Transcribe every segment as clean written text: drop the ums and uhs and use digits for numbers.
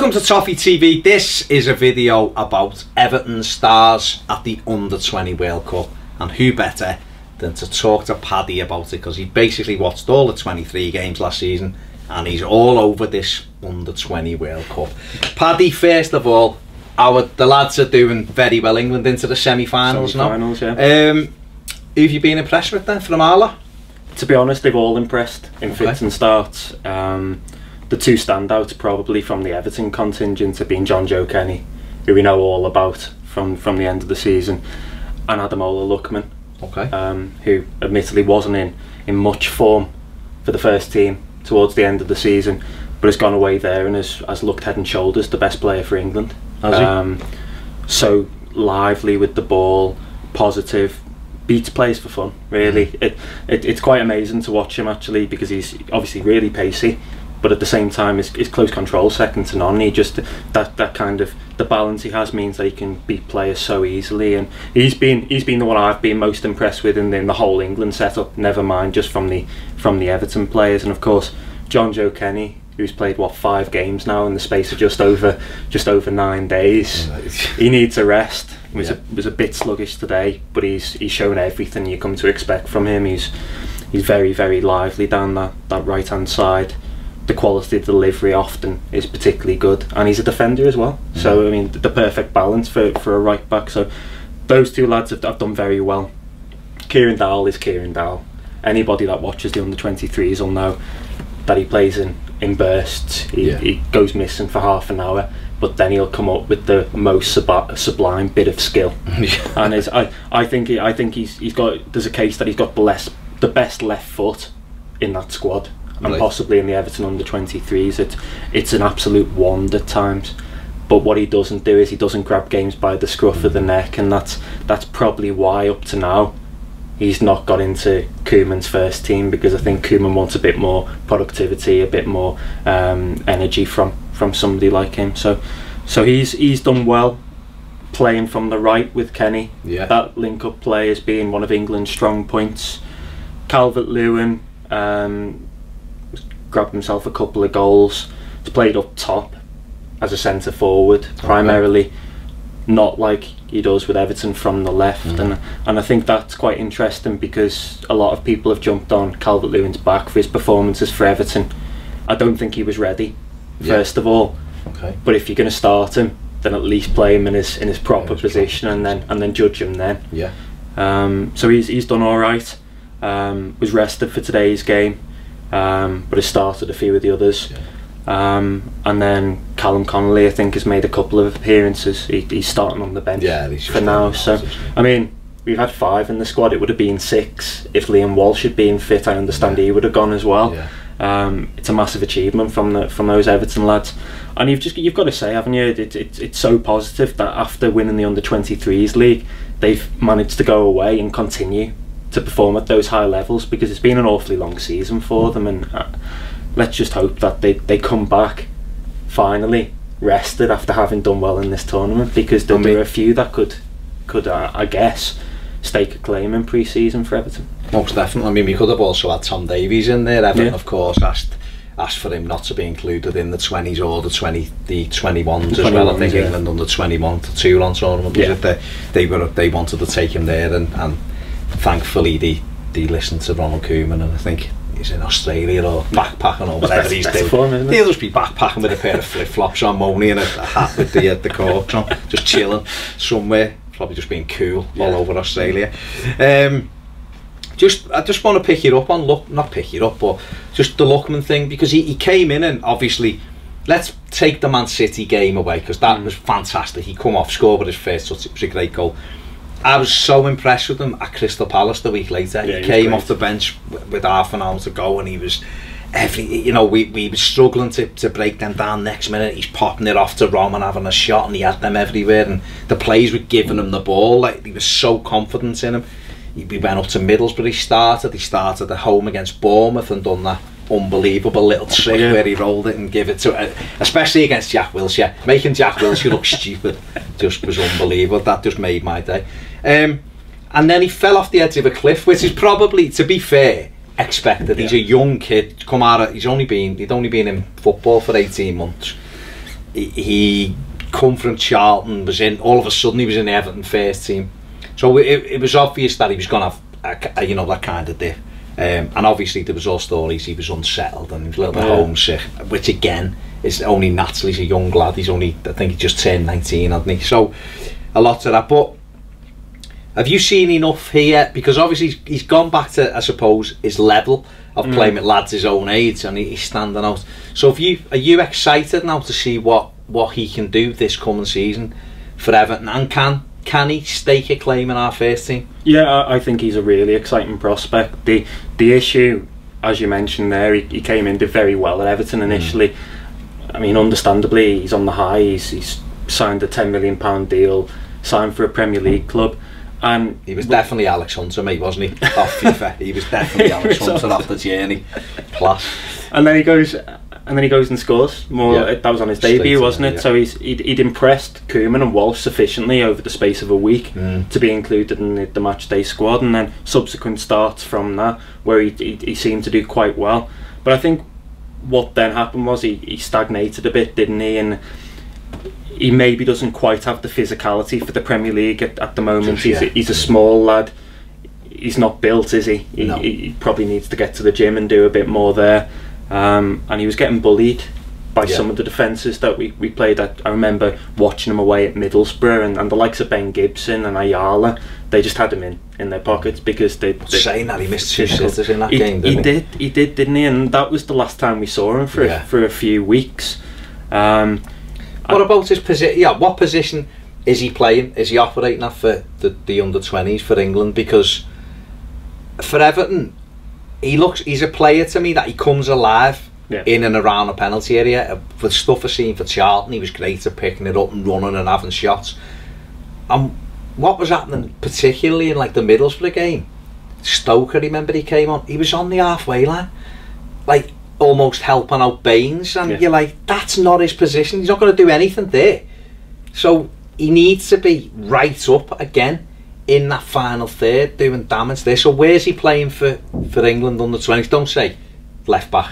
Welcome to Toffee TV. This is a video about Everton stars at the Under-20 World Cup, and who better than to talk to Paddy about it, because he basically watched all the 23 games last season and he's all over this Under-20 World Cup. Paddy, first of all, the lads are doing very well. England into the semi-finals now. Yeah. Who have you been impressed with then from Arla? To be honest, they've all impressed in fits and starts. The two standouts probably from the Everton contingent have been Jonjoe Kenny, who we know all about from the end of the season, and Ademola Lookman, who admittedly wasn't in much form for the first team towards the end of the season, but has gone away there and has looked head and shoulders the best player for England. Has he? So lively with the ball, positive, beats players for fun, really. It's quite amazing to watch him actually, because he's obviously really pacey, but at the same time his close control second to none. He just that kind of the balance he has means that he can beat players so easily, and he's been the one I've been most impressed with in the whole England setup, never mind just from the Everton players. And of course Jonjoe Kenny, who's played 5 games now in the space of just over 9 days. He needs a rest. Was a bit sluggish today, but he's shown everything you come to expect from him. He's very, very lively down that right hand side. The quality of delivery often is particularly good, and he's a defender as well. So I mean, the perfect balance for a right back. So those two lads have done very well. Kieran Dowell is Kieran Dowell. Anybody that watches the under-23s will know that he plays in bursts. He goes missing for half an hour, but then he'll come up with the most sublime bit of skill. And I think he's got. There's a case that he's got the best left foot in that squad, and possibly in the Everton under-23s. It's an absolute wand at times. But what he doesn't do is he doesn't grab games by the scruff of the neck, and that's probably why up to now he's not got into Koeman's first team, because I think Koeman wants a bit more productivity, a bit more energy from somebody like him. So he's done well playing from the right with Kenny. That link-up play has been one of England's strong points. Calvert-Lewin grabbed himself a couple of goals. He's played up top as a centre forward primarily, not like he does with Everton from the left. And I think that's quite interesting, because a lot of people have jumped on Calvert-Lewin's back for his performances for Everton. I don't think he was ready, first of all. But if you're going to start him, then at least play him in his proper position, and then judge him then. So he's done all right. Was rested for today's game, but has started a few of the others. And then Callum Connolly, I think, has made a couple of appearances. He's starting on the bench for now. So I mean, we've had 5 in the squad. It would have been 6 if Liam Walsh had been fit. I understand he would have gone as well. It's a massive achievement from those Everton lads, and you've got to say, haven't you? It's so positive that after winning the under-23s league, they've managed to go away and continue to perform at those high levels, because it's been an awfully long season for them. And let's just hope that they come back finally rested after having done well in this tournament, because there were a few that could I guess stake a claim in pre-season for Everton. Most definitely. I mean, we could have also had Tom Davies in there. Everton, of course, asked for him not to be included in the 20s or the 21s as well. I think England under 21 to Toulon tournament was it? They wanted to take him there, and thankfully they listened to Ronald Koeman, and I think he's in Australia or backpacking or whatever he's doing. He'll just be backpacking with a pair of flip-flops on, Moni, and a hat with the corks on, just chilling somewhere, probably just being cool all over Australia. I just want to pick it up on not pick it up, but just the Lookman thing, because he came in, and obviously let's take the Man City game away, because that was fantastic. He come off, scored with his first touch. It was a great goal. I was so impressed with him at Crystal Palace the week later. He came off the bench with half an hour to go, and he was we were struggling to break them down. Next minute he's popping it off to Rom and having a shot, and he had them everywhere, and the players were giving him the ball. Like, he was so confident in him. We went up to Middlesbrough. He started at home against Bournemouth and done that unbelievable little trick where he rolled it and give it to, especially against Jack Wilshere, making Jack Wilshere look stupid, just was unbelievable. That just made my day. And then he fell off the edge of a cliff, which is probably, to be fair, expected. He's a young kid, he'd only been in football for 18 months. he come from Charlton, was in, all of a sudden he was in the Everton first team. So it was obvious that he was going to have, you know, that kind of dip. And obviously there was all stories he was unsettled and he was a little bit homesick, which again is only natural. He's a young lad. He's only, I think he just turned 19, hadn't he? So a lot of that. But have you seen enough here? Because obviously he's gone back to, I suppose, his level of playing with lads his own age, and he's standing out. So are you excited now to see what he can do this coming season for Everton, and can he stake a claim in our first team? Yeah, I think he's a really exciting prospect. The issue, as you mentioned there, he came in, did very well at Everton initially. I mean, understandably, he's on the high. He's signed a £10 million deal, signed for a Premier League club. And he was definitely Alex Hunter, mate, wasn't he? Off FIFA, he was definitely Alex Hunter off the journey. Class. And then he goes and scores more. Yeah. That was on his debut, wasn't it? Yeah. So he'd impressed Koeman and Walsh sufficiently over the space of a week to be included in the match day squad, and then subsequent starts from that where he seemed to do quite well. But I think what then happened was he stagnated a bit, didn't he? And he maybe doesn't quite have the physicality for the Premier League at the moment. He's a small lad. He's not built, is he? No. He probably needs to get to the gym and do a bit more there. And he was getting bullied by some of the defences that we played at. I remember watching him away at Middlesbrough, and the likes of Ben Gibson and Ayala, they just had him in their pockets because they saying that he missed 2 sitters in that game, didn't he? He did, didn't he? And that was the last time we saw him for a few weeks. What about his position? Yeah, what position is he playing? Is he operating at for the under-20s for England? Because for Everton, he's a player to me that he comes alive in and around the penalty area. For stuff I've seen for Charlton, he was great at picking it up and running and having shots. And what was happening particularly in like the Middlesbrough game, Stoke, I remember he came on, he was on the halfway line, like almost helping out Baines, and you're like, that's not his position, he's not going to do anything there. So he needs to be right up again in that final third, doing damage there. So where's he playing for England under 20s? Don't say left back.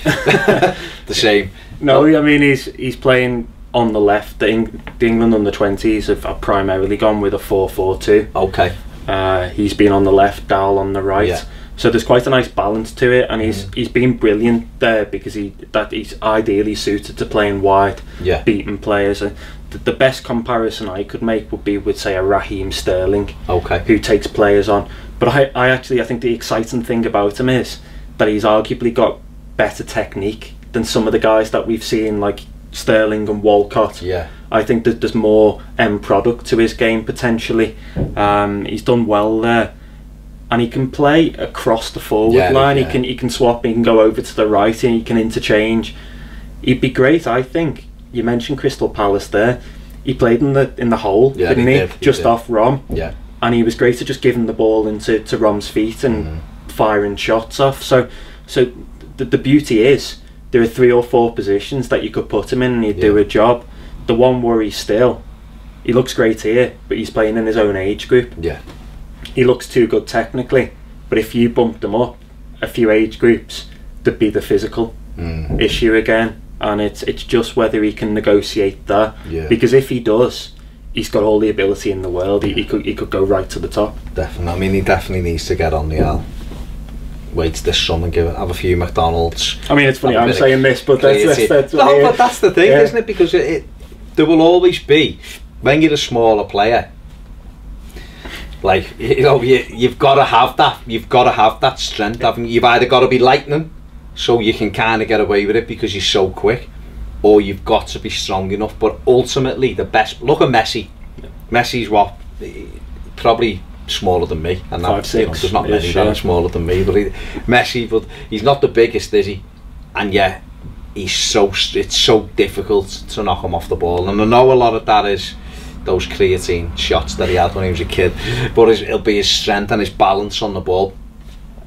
The same. No, I mean he's playing on the left. The England under 20s have primarily gone with a 4-4-2. Okay. He's been on the left, Dowell on the right. Yeah. So there's quite a nice balance to it, and he's been brilliant there because he's ideally suited to playing wide, beating players. The best comparison I could make would be with, say, a Raheem Sterling, who takes players on. But I think the exciting thing about him is that he's arguably got better technique than some of the guys that we've seen, like Sterling and Walcott. Yeah. I think that there's more end product to his game potentially. He's done well there. And he can play across the forward line. Yeah. He can swap. He can go over to the right, and he can interchange. He'd be great, I think. You mentioned Crystal Palace there. He played in the hole, didn't he? Just off Rom. Yeah. And he was great at just giving the ball into Rom's feet and firing shots off. So the beauty is there are 3 or 4 positions that you could put him in, and he'd do a job. The one worry still, he looks great here, but he's playing in his own age group. Yeah. He looks too good technically, but if you bumped him up a few age groups, there'd be the physical issue again, and it's just whether he can negotiate that. Because if he does, he's got all the ability in the world. He could go right to the top. Definitely. I mean, he definitely needs to get on the wait this summer and have a few McDonald's. I mean, it's funny I'm saying this, but that's but that's the thing, isn't it? Because there will always be, when you're a smaller player, like, you know, you've got to have that. You've got to have that strength. Haven't you? You've either got to be lightning, so you can kind of get away with it because you're so quick, or you've got to be strong enough. But ultimately, the best. Look at Messi. Messi's what, probably smaller than me, and that, you know, there's not many that are smaller than me. But Messi, but he's not the biggest, is he? And yeah, it's so difficult to knock him off the ball. And I know a lot of that is those creatine shots that he had when he was a kid, but it'll be his strength and his balance on the ball.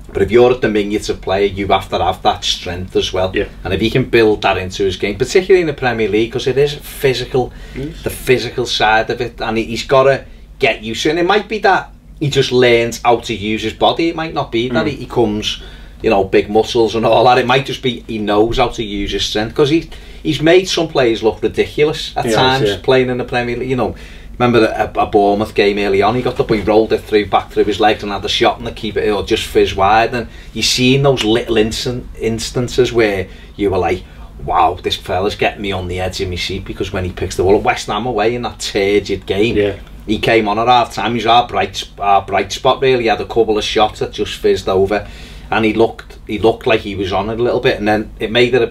But if you're a diminutive player, you have to have that strength as well. And if he can build that into his game, particularly in the Premier League, because it is physical, the physical side of it, and he's got to get used to it. And it might be that he just learns how to use his body. It might not be that he comes you know, big muscles and all that. It might just be he knows how to use his strength, because he's made some players look ridiculous at times playing in the Premier League. You know, remember a Bournemouth game early on, he got the ball, he rolled it back through his legs and had the shot and the keeper, or just fizz wide. And you've seen those little instances where you were like, wow, this fella's getting me on the edge of my seat, because when he picks the ball at West Ham away in that turgid game, he came on at half time. He was our bright spot really. He had a couple of shots that just fizzed over, and he looked like he was on it a little bit, and then it made it a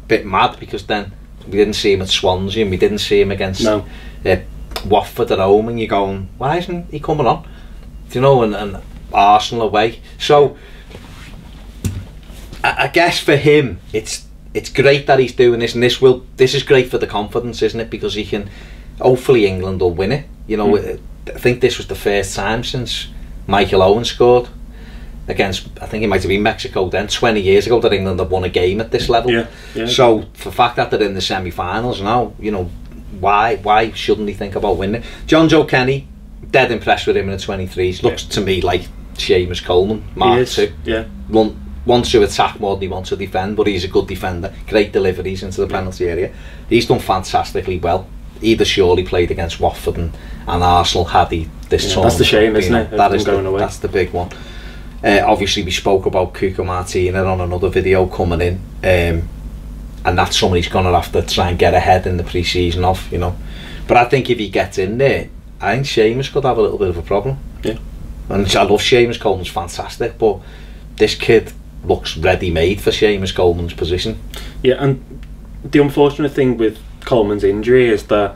bit mad, because then we didn't see him at Swansea and we didn't see him against Watford at home, and you're going, why isn't he coming on? Do you know, and Arsenal away. So I guess for him it's great that he's doing this, and this is great for the confidence, isn't it? Because he can, hopefully England will win it. You know, I think this was the first time since Michael Owen scored against, I think it might have been Mexico then, 20 years ago, that England have won a game at this level. So the fact that they're in the semi-finals now, you know, why shouldn't he think about winning? Jonjoe Kenny, dead impressed with him in the 23s. Looks to me like Seamus Coleman, Mark II. Wants to attack more than he wants to defend, but he's a good defender. Great deliveries into the penalty area. He's done fantastically well. He'd have surely played against Watford and Arsenal had he this tournament. That's the shame, isn't it? That's the big one. Obviously we spoke about Cuco Martina on another video coming in, and that's somebody he's going to have to try and get ahead in the pre-season of, you know. But I think if he gets in there, I think Seamus could have a little bit of a problem. And I love Seamus Coleman's fantastic, but this kid looks ready-made for Seamus Coleman's position. And the unfortunate thing with Coleman's injury is that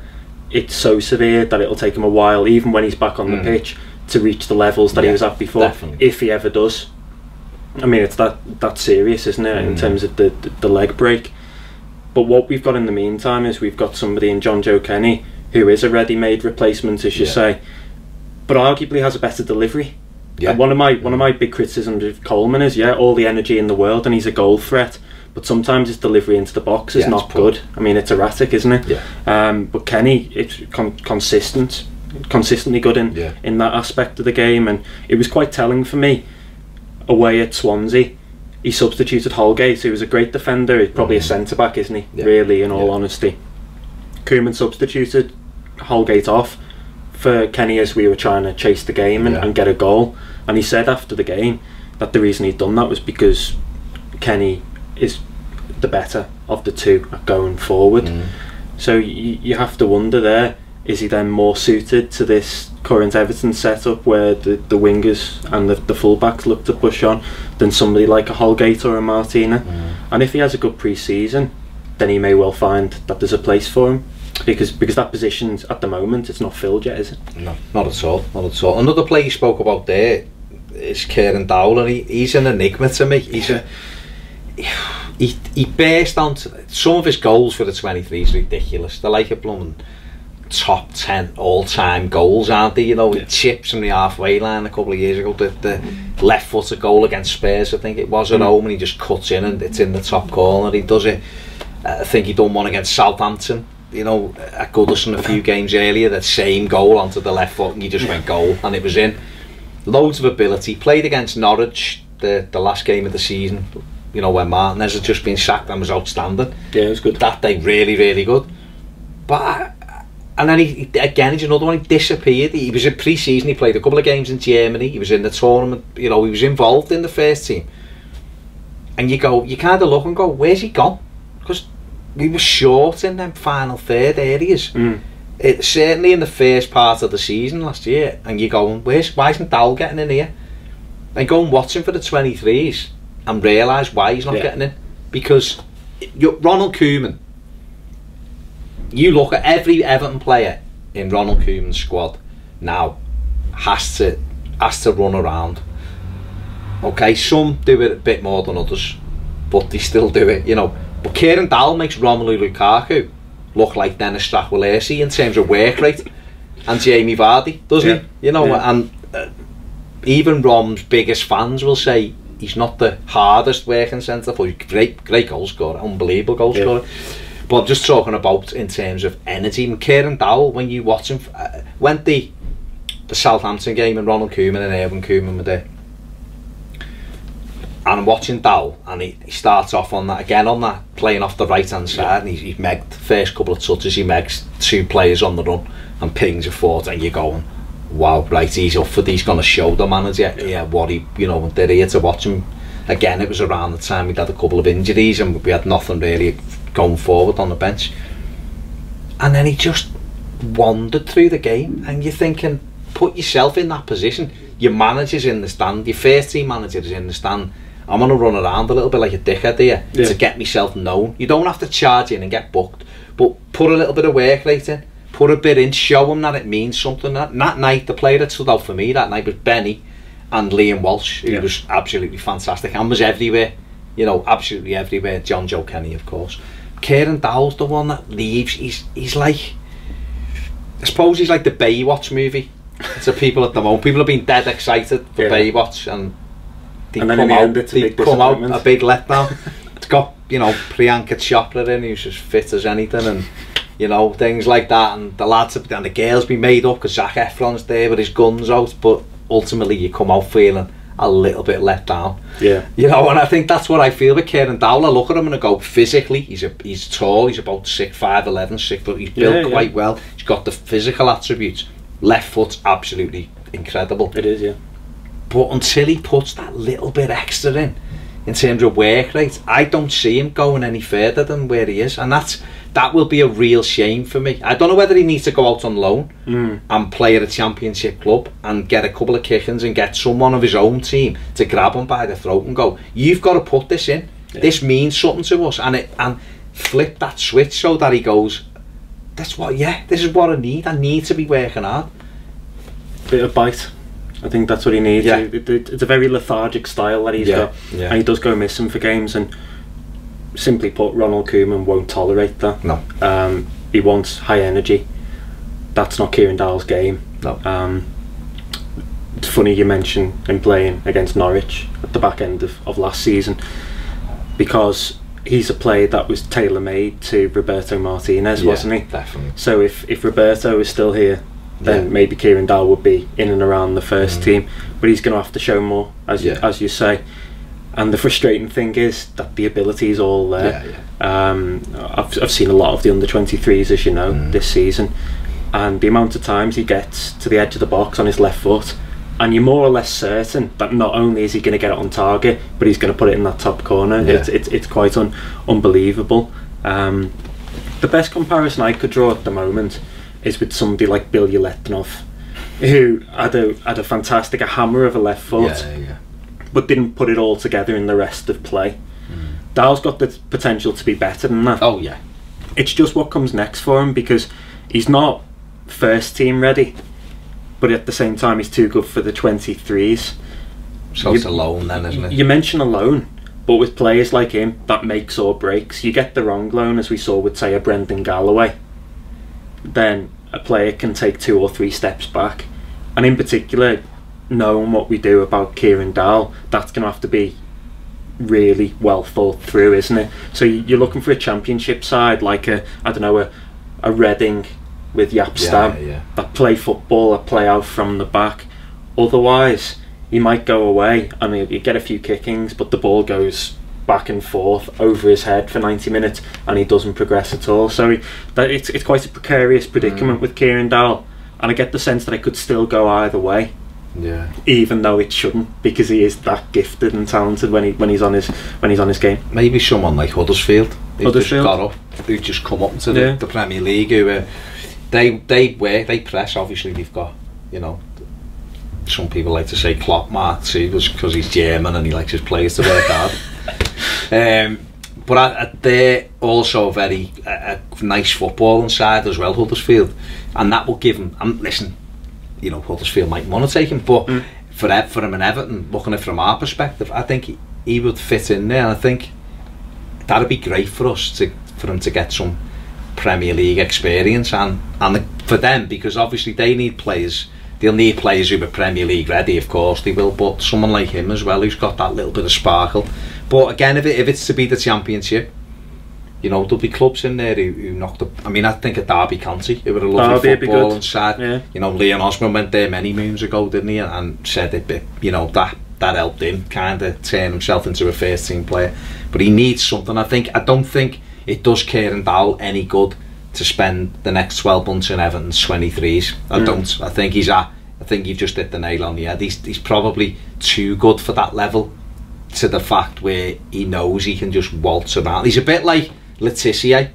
it's so severe that it'll take him a while, even when he's back on the pitch, to reach the levels that he was at before, if he ever does. I mean, it's that serious, isn't it, in terms of the leg break. But what we've got in the meantime is we've got somebody in Jonjoe Kenny who is a ready-made replacement, as you say, but arguably has a better delivery. And one of my big criticisms of Coleman is, all the energy in the world and he's a goal threat, but sometimes his delivery into the box is not good. I mean, it's erratic, isn't it? But Kenny, it's consistently good in that aspect of the game, and it was quite telling for me away at Swansea. He substituted Holgate, who was a great defender. He's probably a centre back, isn't he? Really, in all honesty. Koeman substituted Holgate off for Kenny as we were trying to chase the game and get a goal, and he said after the game that the reason he'd done that was because Kenny is the better of the two going forward. So you have to wonder there, is he then more suited to this current Everton setup where the wingers and the fullbacks look to push on than somebody like a Holgate or a Martina? And if he has a good pre-season, then he may well find that there's a place for him, because that position at the moment, it's not filled yet, is it? No, not at all, not at all. Another player you spoke about there is Kieran Dowell, and he's an enigma to me. He burst onto some of his goals for the 23 is ridiculous. They're like a blooming top 10 all-time goals, aren't they? You know, he chips from the halfway line a couple of years ago, the left-footed goal against Spurs, I think it was, at home, and he just cuts in and it's in the top corner. He does it. I think he done one against Southampton, you know, at Goodison a few games earlier, that same goal onto the left foot, and he just went goal, and it was in. Loads of ability. Played against Norwich the last game of the season, you know, when Martinez had just been sacked, and was outstanding. It was good. That day, really, really good. But and then he's another one. He disappeared. He was in pre-season. He played a couple of games in Germany. He was in the tournament. You know, he was involved in the first team. And you kind of look and go, where's he gone? Because we were short in them final third areas. Certainly in the first part of the season last year. And you're going, why isn't Dowell getting in here? And go and watch him for the 23s and realise why he's not getting in. Because Ronald Koeman, you look at every Everton player in Ronald Koeman's squad now has to run around. Okay, some do it a bit more than others, but they still do it, you know. But Kieran Dowell makes Romelu Lukaku look like Dennis Strakwilerski in terms of work rate, and Jamie Vardy, doesn't he? You know, and even Rom's biggest fans will say he's not the hardest working centre forward. Great goal scorer, unbelievable goal scorer. But I'm just talking about in terms of energy. And Kieran Dowell, when you watch him, went the Southampton game and Ronald Koeman and Erwin Koeman were there. And I'm watching Dowell, and he starts off on that again, on that playing off the right hand side, and he's megged the first couple of touches, he megs 2 players on the run and pings a forward, and you're going, wow, right, he's up for these, going to show the manager what he, you know, they're here to watch him. Again, it was around the time we'd had a couple of injuries and we had nothing really going forward on the bench, and then he just wandered through the game, and you're thinking, put yourself in that position. Your manager's in the stand, your first team manager is in the stand. I'm going to run around a little bit like a dickhead here to get myself known. You don't have to charge in and get booked, but put a little bit of work rate in, put a bit in, show them that it means something. That night, the player that stood out for me that night was Benny and Liam Walsh, who was absolutely fantastic and was everywhere, you know, absolutely everywhere. Jonjoe Kenny, of course. Kieran Dowell's the one that leaves. He's like, I suppose he's like the Baywatch movie to people at the moment. People have been dead excited for Baywatch, and they come out a big letdown. It's got, you know, Priyanka Chopra in, who's as fit as anything, and you know, things like that, and the lads and the girls be made up because Zac Efron's there with his guns out, but ultimately you come out feeling a little bit let down. Yeah. You know, and I think that's what I feel with Kieran Dowell. I look at him and I go, physically, he's tall, he's about 5'11", 6 foot, he's built quite well, he's got the physical attributes. Left foot's absolutely incredible. It is, yeah. But until he puts that little bit extra in terms of work rate, I don't see him going any further than where he is, and that will be a real shame for me. I don't know whether he needs to go out on loan and play at a championship club and get a couple of kickings and get someone of his own team to grab him by the throat and go, you've got to put this in. This means something to us, and flip that switch so that he goes, this is what I need. I need to be working hard. Bit of bite. I think that's what he needs. It's a very lethargic style that he's got, and he does go missing for games, and simply put, Ronald Koeman won't tolerate that. No. He wants high energy. That's not Kieran Dowell's game. No. It's funny you mention him playing against Norwich at the back end of last season, because he's a player that was tailor-made to Roberto Martinez, wasn't he? Definitely. So if Roberto is still here, then maybe Kieran Dowell would be in and around the first team, but he's going to have to show more, as you say. And the frustrating thing is that the ability is all there. I've seen a lot of the under-23s, as you know, this season, and the amount of times he gets to the edge of the box on his left foot, and you're more or less certain that not only is he going to get it on target, but he's going to put it in that top corner. It's quite unbelievable. The best comparison I could draw at the moment is with somebody like Bill Uletnov, who had a fantastic hammer of a left foot, but didn't put it all together in the rest of play. Dowell's got the potential to be better than that. Oh yeah. It's just what comes next for him, because he's not first team ready, but at the same time he's too good for the 23s. So it's a loan then, isn't it? You mention a loan, but with players like him, that makes or breaks. You get the wrong loan, as we saw with, say, a Brendan Galloway, then a player can take 2 or 3 steps back. And in particular, knowing what we do about Kieran Dowell, that's going to have to be really well thought through, isn't it? So you're looking for a championship side like a Reading with Jaap Stam that play football, that play out from the back. Otherwise, he might go away and you get a few kickings, but the ball goes back and forth over his head for 90 minutes and he doesn't progress at all. So it's quite a precarious predicament with Kieran Dowell, and I get the sense that it could still go either way. Yeah. Even though it shouldn't, because he is that gifted and talented when he's on his game. Maybe someone like Huddersfield, who just got up, who just come up into the Premier League, who they press. Obviously, they've got, you know, some people like to say Klopp marks because he's German and he likes his players to work hard. But they're also a nice football inside as well, Huddersfield, and that will give him. Listen, you know, Huddersfield might want to take him, but for him and Everton, looking at it from our perspective, I think he would fit in there. And I think that'd be great for us for him to get some Premier League experience, and for them, because obviously they need players. They'll need players who are Premier League ready, of course they will, but someone like him as well, who's got that little bit of sparkle. But again, if it's to be the Championship, you know, there'll be clubs in there who knocked up. I mean, I think at Derby County, it would have lovely football inside. Yeah. You know, Leon Osman went there many moons ago, didn't he? And said it, you know, that that helped him kind of turn himself into a first team player. But he needs something. I don't think it does Kieran Dowell any good to spend the next 12 months in Everton's 23s. I don't. I think you've just hit the nail on the head. He's probably too good for that level, to the fact where he knows he can just waltz around. He's a bit like Letizia.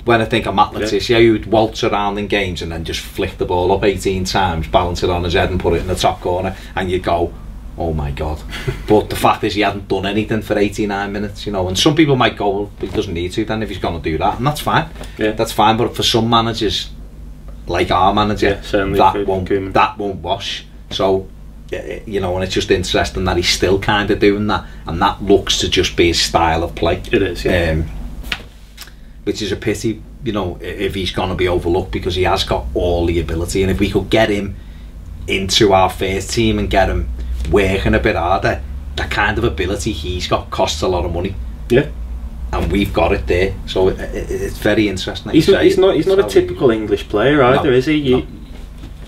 When I think of Matt Letizia, who would waltz around in games and then just flick the ball up 18 times, balance it on his head and put it in the top corner, and you go, oh my god. But the fact is he hadn't done anything for 89 minutes, you know. And some people might go, well, he doesn't need to then if he's going to do that, and that's fine. That's fine. But for some managers, like our manager, that won't wash. So, you know, and it's just interesting that he's still kind of doing that, and that looks to just be his style of play. It is, yeah. Which is a pity, you know, if he's going to be overlooked, because he has got all the ability. And if we could get him into our first team and get him working a bit harder, that kind of ability he's got costs a lot of money. Yeah. And we've got it there, so it's very interesting. He's not a typical English player either, is he?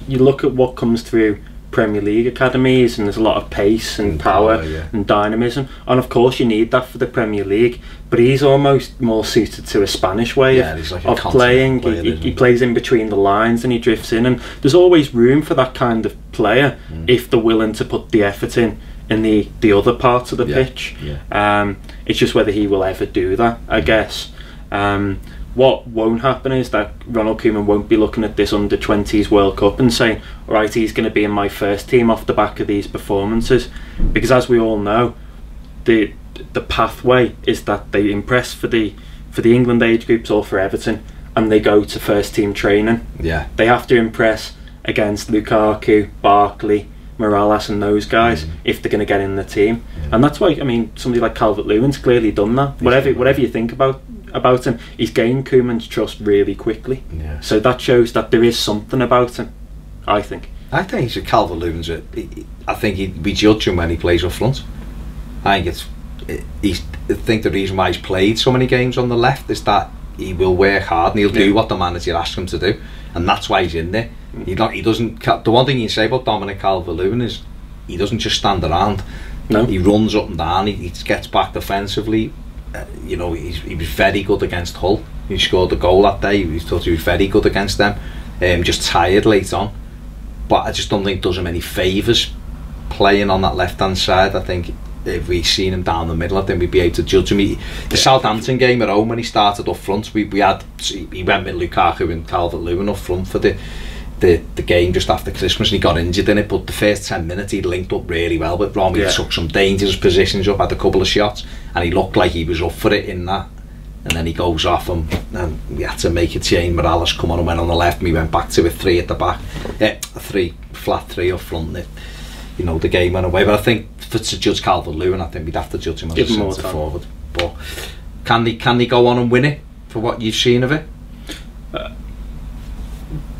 You look at what comes through Premier League academies, and there's a lot of pace and power and dynamism, and of course you need that for the Premier League, but he's almost more suited to a Spanish way of playing. He plays in between the lines and he drifts in, and there's always room for that kind of player if they're willing to put the effort in the other parts of the pitch. It's just whether he will ever do that, I guess. What won't happen is that Ronald Koeman won't be looking at this under-20s World Cup and saying, right, he's going to be in my first team off the back of these performances, because as we all know, the pathway is that they impress for the England age groups or for Everton, and they go to first team training. They have to impress against Lukaku, Barkley, Morales and those guys if they're going to get in the team. And that's why, I mean, somebody like Calvert-Lewin's clearly done that. Whatever you think about him, he's gained Koeman's trust really quickly. So that shows that there is something about him, I think. I think Calvert-Lewin's I think we judge him when he plays up front. I think the reason why he's played so many games on the left is that he will work hard and he'll do what the manager asks him to do, and that's why he's in there. He doesn't. The one thing you can say about Dominic Calvert-Lewin is he doesn't just stand around. No, he runs up and down. He gets back defensively. You know, he was very good against Hull. He scored a goal that day. He thought he was very good against them. Just tired late on, but I just don't think it does him any favours playing on that left hand side. I think if we'd seen him down the middle, I think we'd be able to judge him. The Southampton game at home, when he started up front, he went with Lukaku and Calvert-Lewin up front for the game just after Christmas, and he got injured in it, but the first 10 minutes he linked up really well with Rom. He took some dangerous positions up, had a couple of shots, and he looked like he was up for it in that. And then he goes off, and we had to make a change. Morales come on and went on the left, and we went back to a 3 at the back. A flat 3 up front. You know, the game went away. But I think to judge Calvert-Lewin, I think we'd have to judge him as a centre forward. But can they go on and win it for what you've seen of it?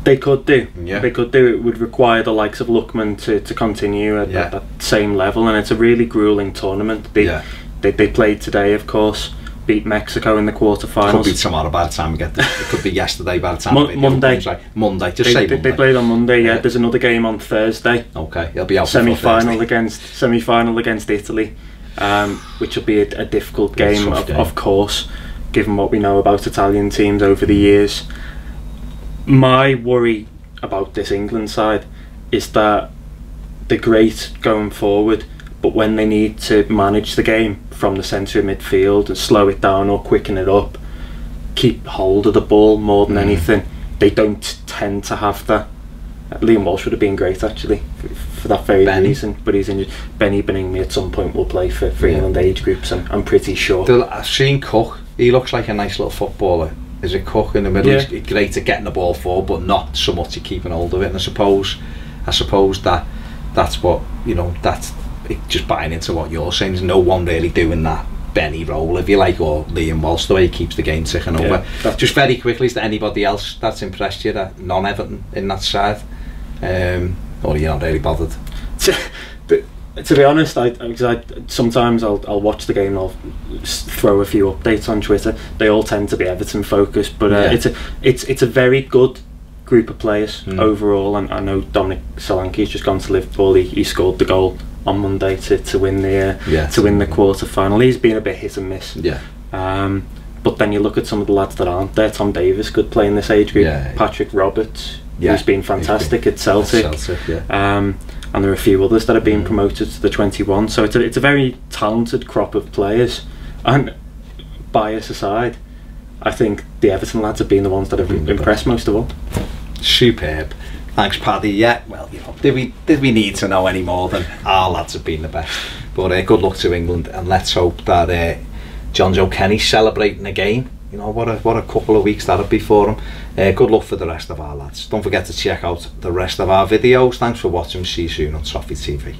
They could do. They could do. It would require the likes of Lookman to continue at that same level, and it's a really gruelling tournament. They played today, of course, beat Mexico in the quarterfinals. Could be tomorrow by the time we get there. It could be yesterday by the time we Monday. Monday. Just say Monday. They played on Monday. There's another game on Thursday. Okay, he'll be out semi-final against Italy, which will be a difficult game, of course, given what we know about Italian teams over the years. My worry about this England side is that they're great going forward, but when they need to manage the game from the centre of midfield and slow it down or quicken it up, keep hold of the ball more than anything, they don't tend to have that. Liam Walsh would have been great actually for that very reason, but he's injured. Benny Benigni at some point will play for England age groups, I'm pretty sure. I've seen Cook. He looks like a nice little footballer. Is a Cook in the middle. He's great at getting the ball forward, but not so much at keeping hold of it. And I suppose that's what, you know, that's just buying into what you're saying. There's no one really doing that Benny role, if you like, or Liam Walsh, the way he keeps the game ticking over. Just very quickly, is there anybody else that's impressed you, that non-Everton in that side, or you're not really bothered? To be honest, I sometimes I'll watch the game and I'll throw a few updates on Twitter. They all tend to be Everton focused, but it's a very good group of players overall. And I know Dominic Solanke's just gone to Liverpool. He scored the goal on Monday to win the quarter final. He's been a bit hit and miss. But then you look at some of the lads that aren't there. Tom Davis could play in this age group. Patrick Roberts, who's been fantastic at Celtic. And there are a few others that have been promoted to the 21. So it's a very talented crop of players. And bias aside, I think the Everton lads have been the ones that have impressed most of all. Superb. Thanks, Paddy. Yeah, well, you know, did we need to know any more than our lads have been the best? But good luck to England, and let's hope that Jonjoe Kenny celebrating again. You know, what a couple of weeks that'll be for him. Good luck for the rest of our lads. Don't forget to check out the rest of our videos. Thanks for watching. See you soon on Toffee TV.